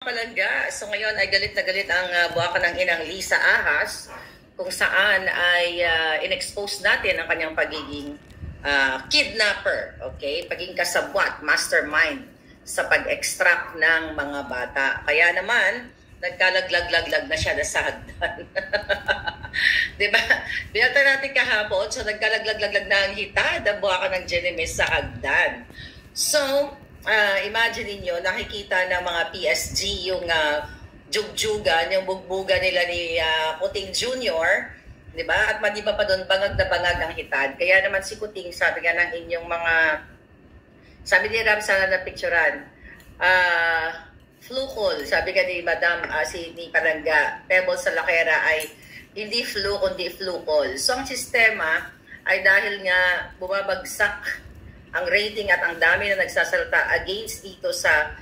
Palangga. So ngayon ay galit na galit ang buwaka ng inang Lisa Ahas kung saan ay in-expose natin ang kanyang pagiging kidnapper, okay? Pagiging kasabwat, mastermind sa pag-extract ng mga bata. Kaya naman, nagkalaglag-laglag na siya sa hagdan. Diba? Binata natin kahapon, so nagkalaglag-laglag na ang hitad ang buwaka ng Genemes sa hagdan. So, imagine niyo nakikita ng mga PSG yung jugjugan, yung bugbugan nila ni Kuting Jr., di ba? At madiba pa doon, bangag na bangag ang hitad. Kaya naman si Kuting, sabi nga ng inyong mga, sabi ni Ram sana na picturean, flukol, sabi nga ni Madam, ni Palangga, pebble sa lakera ay hindi flu, kundi flukol. So ang sistema ay dahil nga bumabagsak ang rating at ang dami na nagsasalita against dito sa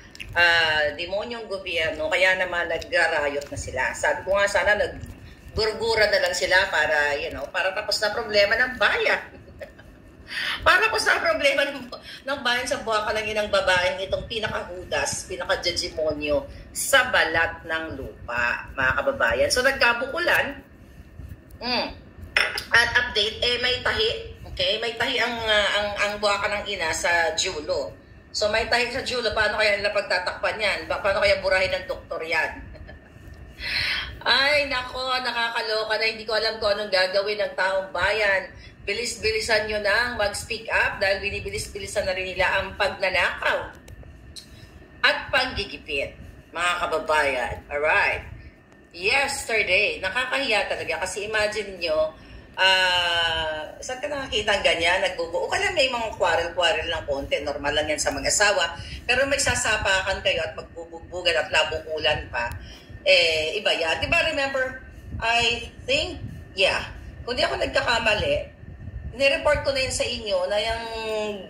demonyong gobyerno, kaya naman nag-riot na sila. Sabi ko nga sana naggurgura na lang sila para, para tapos na problema ng bayan. Para tapos na problema ng bayan sa buwaka ng inang babaeng itong pinakahudas, pinaka-demonyo sa balat ng lupa, mga kababayan. So nagkabukulan, at update, may tahi. Okay, may tahi ang buwaka ng ina sa Julo. So may tahi sa Julo, paano kaya nila pagtatakpan yan? Paano kaya burahin ng doktor yan? Ay, nako, nakakaloka na. Hindi ko alam kung anong gagawin ng taong bayan. Bilis-bilisan nyo nang mag-speak up dahil binibilis-bilisan na rin nila ang pagnanakaw at paggigipit, mga kababayan. Alright. Yesterday, nakakahiya talaga kasi imagine nyo, saan ka nakakita ang ganyan? Nagbubuo ka lang, may mga quarrel-quarrel lang konti. Normal lang yan sa mag-asawa. Pero may sasapakan kayo at magbubugbugan at labukulan pa. Iba yan. Diba remember, I think, kung di ako nagkakamali, nireport ko na yun sa inyo na yung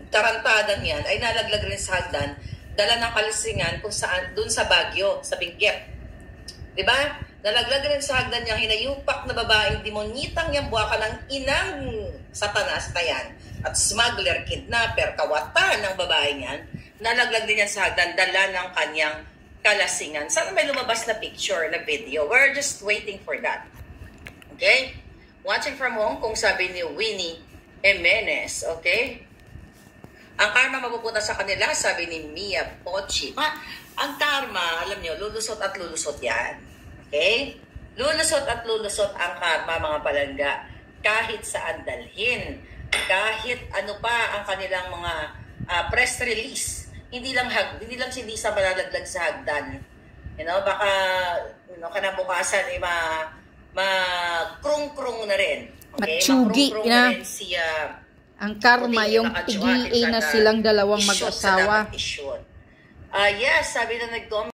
tarantadan yan ay nalaglag rin sa hagdan, dala ng kalasingan kung saan, dun sa Baguio, sa Benguet. Diba? Nalaglag rin sa hagdan niyang hinayupak na babaeng demonyitang yung buwaka ng inang satanas na yan at smuggler, kidnapper, kawatan ng babaeng yan. Nalaglag din yan sa hagdan, dala ng kanyang kalasingan. Sana may lumabas na picture, na video. We're just waiting for that. Okay? Watching from Hong Kong, sabi ni Winnie Jimenez. Okay? Ang karma mapupunta sa kanila, sabi ni Mia Pochi. Ang karma, alam nyo, lulusot at lulusot yan. Okay? Lulusot at lulusot ang karma, mga palangga. Kahit saan dalhin. Kahit ano pa ang kanilang mga press release. Hindi lang hindi sa malalaglag sa hagdan. Baka kanabukasan ay krung-krung na rin. Okay? Matsugi na. Rin si, ang karma, yung PGA na silang dalawang mag-asawa. Yes, sabi na nag-comment.